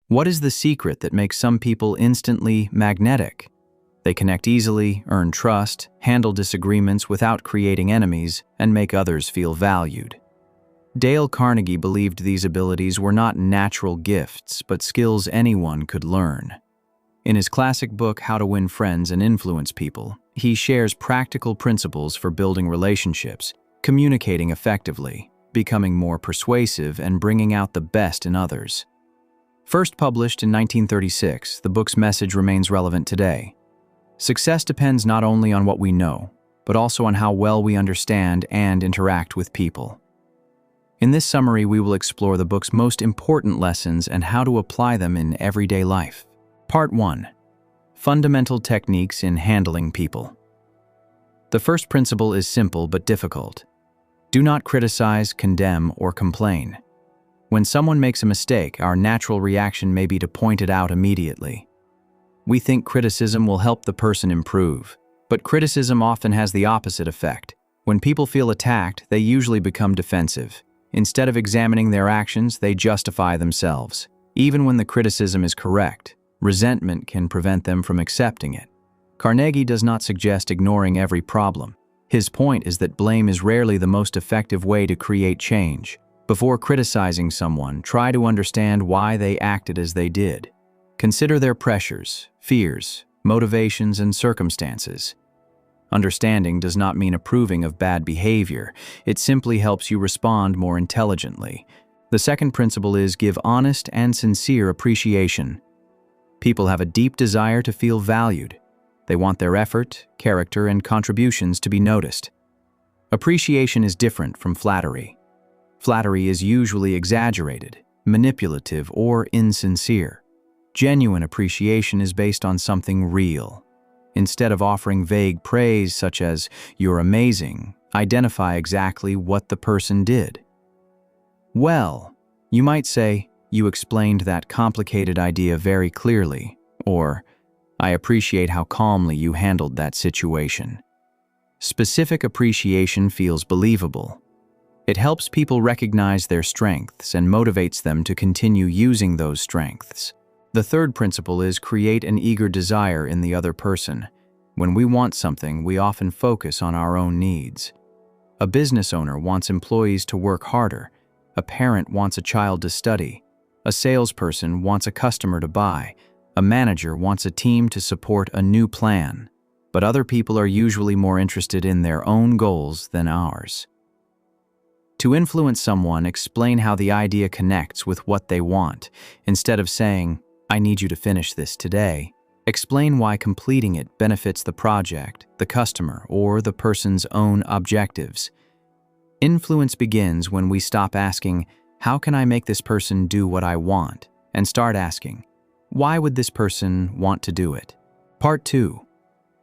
What is the secret that makes some people instantly magnetic? They connect easily, earn trust, handle disagreements without creating enemies, and make others feel valued. Dale Carnegie believed these abilities were not natural gifts, but skills anyone could learn. In his classic book, How to Win Friends and Influence People, he shares practical principles for building relationships, communicating effectively, becoming more persuasive, and bringing out the best in others. First published in 1936, the book's message remains relevant today. Success depends not only on what we know, but also on how well we understand and interact with people. In this summary, we will explore the book's most important lessons and how to apply them in everyday life. Part 1. Fundamental Techniques in Handling People. The first principle is simple but difficult. Do not criticize, condemn, or complain. When someone makes a mistake, our natural reaction may be to point it out immediately. We think criticism will help the person improve, but criticism often has the opposite effect. When people feel attacked, they usually become defensive. Instead of examining their actions, they justify themselves. Even when the criticism is correct, resentment can prevent them from accepting it. Carnegie does not suggest ignoring every problem. His point is that blame is rarely the most effective way to create change. Before criticizing someone, try to understand why they acted as they did. Consider their pressures, fears, motivations, and circumstances. Understanding does not mean approving of bad behavior. It simply helps you respond more intelligently. The second principle is give honest and sincere appreciation. People have a deep desire to feel valued. They want their effort, character, and contributions to be noticed. Appreciation is different from flattery. Flattery is usually exaggerated, manipulative, or insincere. Genuine appreciation is based on something real. Instead of offering vague praise such as, "You're amazing," identify exactly what the person did. "Well," you might say, "You explained that complicated idea very clearly," or, "I appreciate how calmly you handled that situation." Specific appreciation feels believable. It helps people recognize their strengths and motivates them to continue using those strengths. The third principle is create an eager desire in the other person. When we want something, we often focus on our own needs. A business owner wants employees to work harder. A parent wants a child to study. A salesperson wants a customer to buy. A manager wants a team to support a new plan. But other people are usually more interested in their own goals than ours. To influence someone, explain how the idea connects with what they want. Instead of saying, "I need you to finish this today," explain why completing it benefits the project, the customer, or the person's own objectives. Influence begins when we stop asking, "How can I make this person do what I want?" and start asking, "Why would this person want to do it?" Part 2.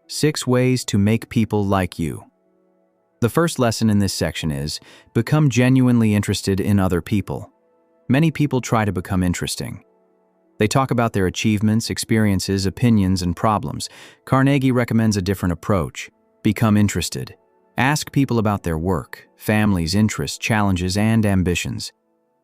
6 ways to make people like you. The first lesson in this section is, become genuinely interested in other people. Many people try to become interesting. They talk about their achievements, experiences, opinions, and problems. Carnegie recommends a different approach. Become interested. Ask people about their work, families, interests, challenges, and ambitions.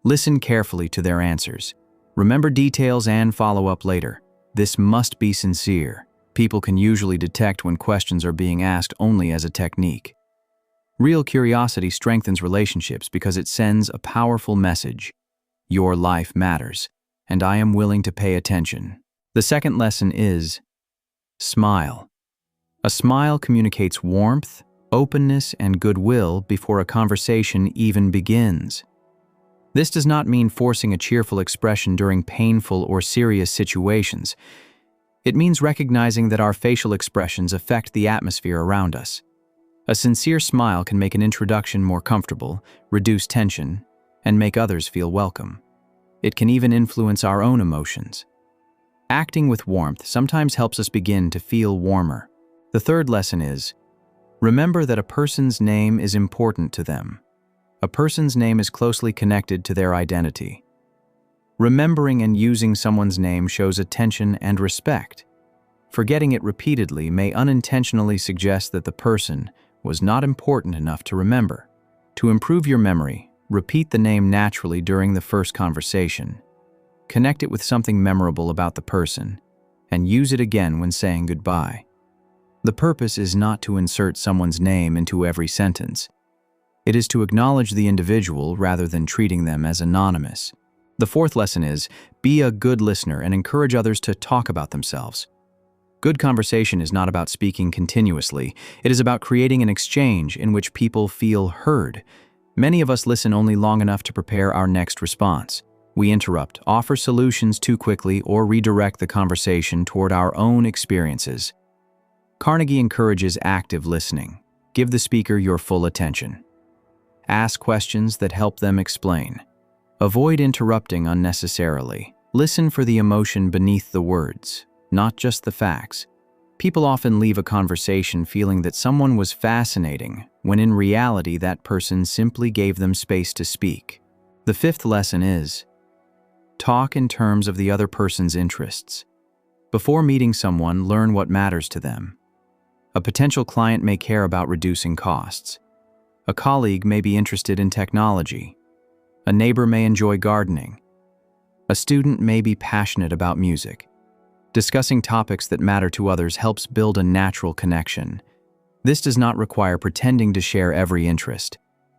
Listen carefully to their answers. Remember details and follow up later. This must be sincere. People can usually detect when questions are being asked only as a technique. Real curiosity strengthens relationships because it sends a powerful message. Your life matters, and I am willing to pay attention. The second lesson is, smile. A smile communicates warmth, openness, and goodwill before a conversation even begins. This does not mean forcing a cheerful expression during painful or serious situations. It means recognizing that our facial expressions affect the atmosphere around us. A sincere smile can make an introduction more comfortable, reduce tension, and make others feel welcome. It can even influence our own emotions. Acting with warmth sometimes helps us begin to feel warmer. The third lesson is, remember that a person's name is important to them. A person's name is closely connected to their identity. Remembering and using someone's name shows attention and respect. Forgetting it repeatedly may unintentionally suggest that the person was not important enough to remember. To improve your memory, repeat the name naturally during the first conversation. connect it with something memorable about the person, and use it again when saying goodbye. The purpose is not to insert someone's name into every sentence. It is to acknowledge the individual rather than treating them as anonymous. The fourth lesson is, be a good listener and encourage others to talk about themselves. Good conversation is not about speaking continuously. It is about creating an exchange in which people feel heard. Many of us listen only long enough to prepare our next response. We interrupt, offer solutions too quickly, or redirect the conversation toward our own experiences. Carnegie encourages active listening. Give the speaker your full attention. Ask questions that help them explain. Avoid interrupting unnecessarily. Listen for the emotion beneath the words, not just the facts. People often leave a conversation feeling that someone was fascinating, when in reality that person simply gave them space to speak. The fifth lesson is, talk in terms of the other person's interests. Before meeting someone, learn what matters to them. A potential client may care about reducing costs. A colleague may be interested in technology. A neighbor may enjoy gardening. A student may be passionate about music. Discussing topics that matter to others helps build a natural connection. This does not require pretending to share every interest.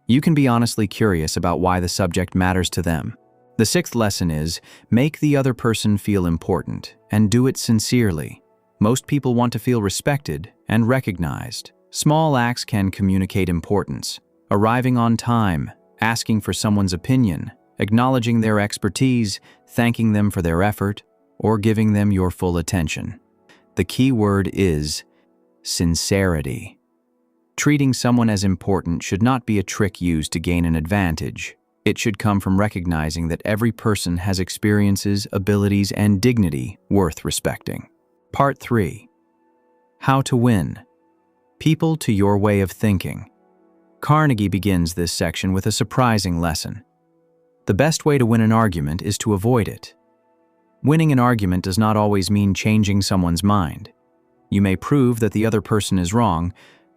You can be honestly curious about why the subject matters to them. The sixth lesson is, make the other person feel important, and do it sincerely. Most people want to feel respected and recognized. Small acts can communicate importance. Arriving on time, asking for someone's opinion, acknowledging their expertise, thanking them for their effort, or giving them your full attention. The key word is sincerity. Treating someone as important should not be a trick used to gain an advantage. It should come from recognizing that every person has experiences, abilities, and dignity worth respecting. Part 3. How to win. People to your way of thinking. Carnegie begins this section with a surprising lesson. The best way to win an argument is to avoid it. Winning an argument does not always mean changing someone's mind. You may prove that the other person is wrong,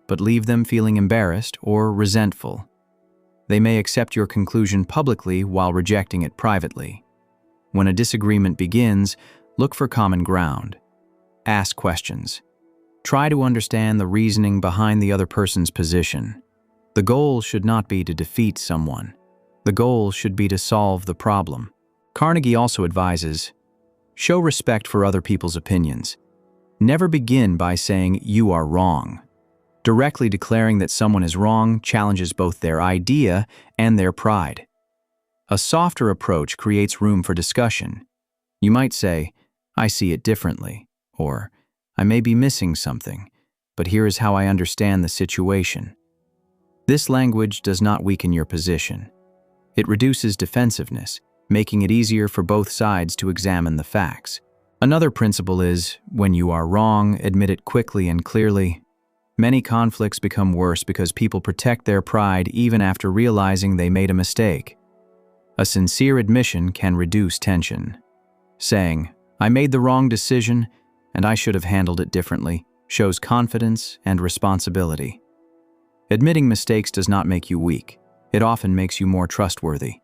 but leave them feeling embarrassed or resentful. They may accept your conclusion publicly while rejecting it privately. When a disagreement begins, look for common ground. Ask questions. Try to understand the reasoning behind the other person's position. The goal should not be to defeat someone. The goal should be to solve the problem. Carnegie also advises, show respect for other people's opinions. Never begin by saying you are wrong. Directly declaring that someone is wrong challenges both their idea and their pride. A softer approach creates room for discussion. You might say, I see it differently, or I may be missing something, but here is how I understand the situation. This language does not weaken your position. It reduces defensiveness, making it easier for both sides to examine the facts. Another principle is, when you are wrong, admit it quickly and clearly. Many conflicts become worse because people protect their pride even after realizing they made a mistake. A sincere admission can reduce tension. Saying, I made the wrong decision and I should have handled it differently, shows confidence and responsibility. Admitting mistakes does not make you weak. It often makes you more trustworthy.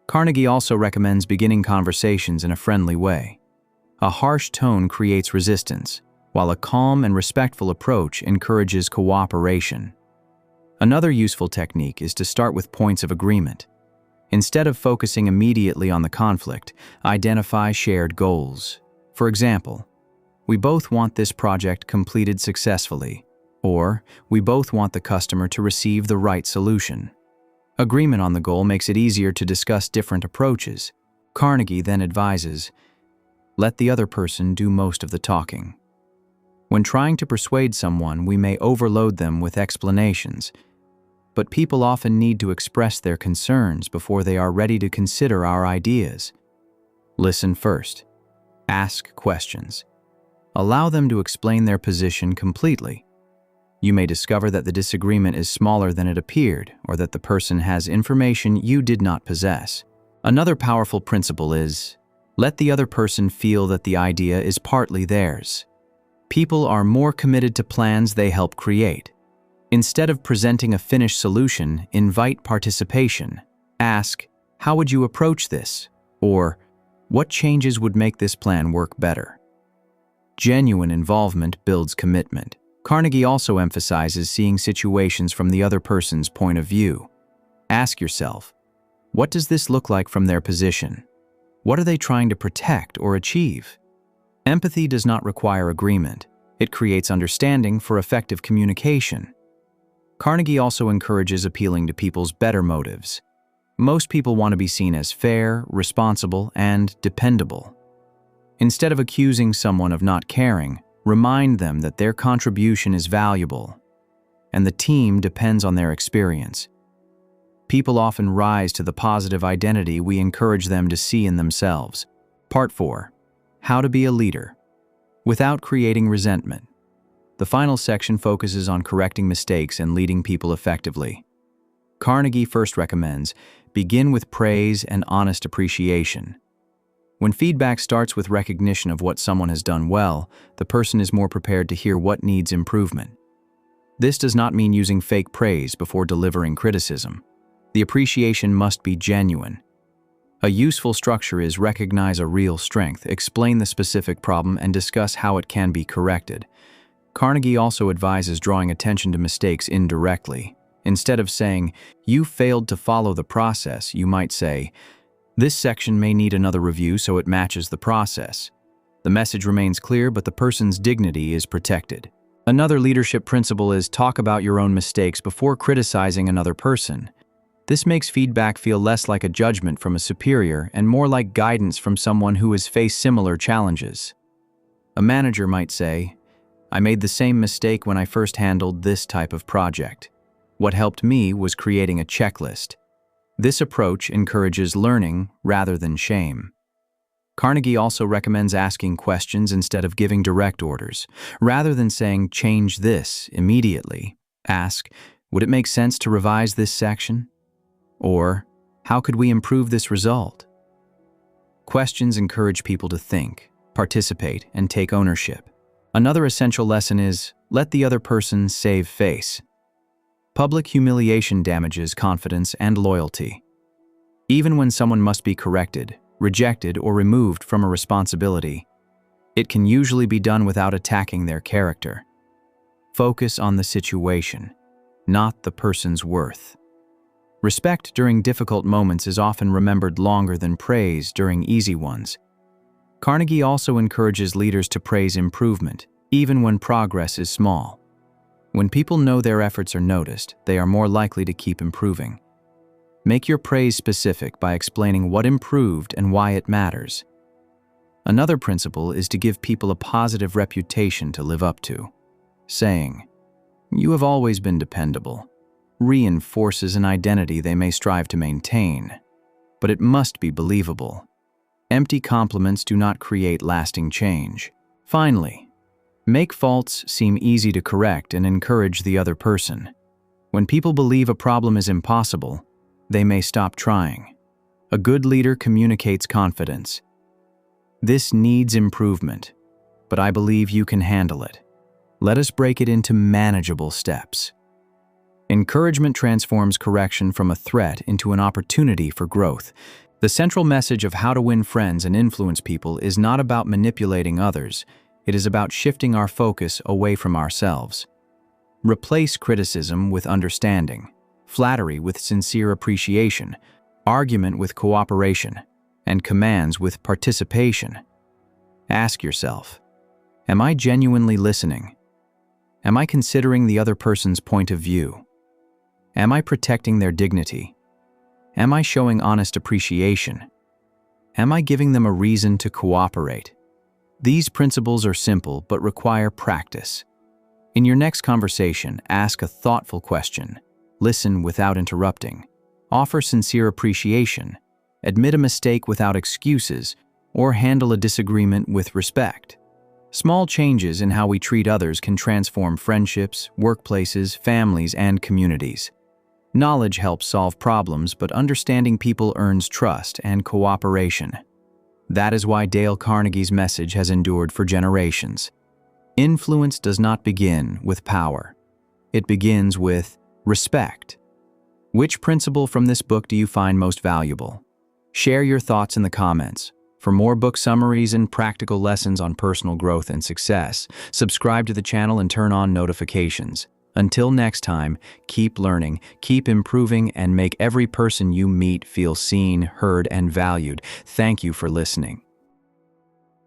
Carnegie also recommends beginning conversations in a friendly way. A harsh tone creates resistance, while a calm and respectful approach encourages cooperation. Another useful technique is to start with points of agreement. Instead of focusing immediately on the conflict, identify shared goals. For example, we both want this project completed successfully, or we both want the customer to receive the right solution. Agreement on the goal makes it easier to discuss different approaches. Carnegie then advises, let the other person do most of the talking. When trying to persuade someone, we may overload them with explanations, but people often need to express their concerns before they are ready to consider our ideas. Listen first. Ask questions. Allow them to explain their position completely. You may discover that the disagreement is smaller than it appeared, or that the person has information you did not possess. Another powerful principle is, let the other person feel that the idea is partly theirs. People are more committed to plans they help create. Instead of presenting a finished solution, invite participation. Ask, how would you approach this? Or, What changes would make this plan work better? Genuine involvement builds commitment. Carnegie also emphasizes seeing situations from the other person's point of view. Ask yourself, what does this look like from their position? What are they trying to protect or achieve? Empathy does not require agreement. It creates understanding for effective communication. Carnegie also encourages appealing to people's better motives. Most people want to be seen as fair, responsible, and dependable. Instead of accusing someone of not caring, remind them that their contribution is valuable, and the team depends on their experience. People often rise to the positive identity we encourage them to see in themselves. Part 4. How to be a leader without creating resentment. The final section focuses on correcting mistakes and leading people effectively. Carnegie first recommends, begin with praise and honest appreciation. When feedback starts with recognition of what someone has done well, the person is more prepared to hear what needs improvement. This does not mean using fake praise before delivering criticism. The appreciation must be genuine. A useful structure is recognize a real strength, explain the specific problem, and discuss how it can be corrected. Carnegie also advises drawing attention to mistakes indirectly. Instead of saying, "You failed to follow the process," you might say, "This section may need another review so it matches the process." The message remains clear, but the person's dignity is protected. Another leadership principle is talk about your own mistakes before criticizing another person. This makes feedback feel less like a judgment from a superior and more like guidance from someone who has faced similar challenges. A manager might say, "I made the same mistake when I first handled this type of project. What helped me was creating a checklist." This approach encourages learning rather than shame. Carnegie also recommends asking questions instead of giving direct orders. Rather than saying, "Change this immediately," ask, "Would it make sense to revise this section?" Or, "How could we improve this result?" Questions encourage people to think, participate, and take ownership. Another essential lesson is, let the other person save face. Public humiliation damages confidence and loyalty. Even when someone must be corrected, rejected, or removed from a responsibility, it can usually be done without attacking their character. Focus on the situation, not the person's worth. Respect during difficult moments is often remembered longer than praise during easy ones. Carnegie also encourages leaders to praise improvement, even when progress is small. When people know their efforts are noticed, they are more likely to keep improving. Make your praise specific by explaining what improved and why it matters. Another principle is to give people a positive reputation to live up to. Saying, "You have always been dependable," reinforces an identity they may strive to maintain, but it must be believable. Empty compliments do not create lasting change. Finally, make faults seem easy to correct and encourage the other person. When people believe a problem is impossible, they may stop trying. A good leader communicates confidence. "This needs improvement, but I believe you can handle it. Let us break it into manageable steps." Encouragement transforms correction from a threat into an opportunity for growth. The central message of How to Win Friends and Influence People is not about manipulating others. It is about shifting our focus away from ourselves. Replace criticism with understanding, flattery with sincere appreciation, argument with cooperation, and commands with participation. Ask yourself, am I genuinely listening? Am I considering the other person's point of view? Am I protecting their dignity? Am I showing honest appreciation? Am I giving them a reason to cooperate? These principles are simple but require practice. In your next conversation, ask a thoughtful question, listen without interrupting, offer sincere appreciation, admit a mistake without excuses, or handle a disagreement with respect. Small changes in how we treat others can transform friendships, workplaces, families, and communities. Knowledge helps solve problems, but understanding people earns trust and cooperation. That is why Dale Carnegie's message has endured for generations. Influence does not begin with power. It begins with respect. Which principle from this book do you find most valuable? Share your thoughts in the comments. For more book summaries and practical lessons on personal growth and success, subscribe to the channel and turn on notifications. Until next time, keep learning, keep improving, and make every person you meet feel seen, heard, and valued. Thank you for listening.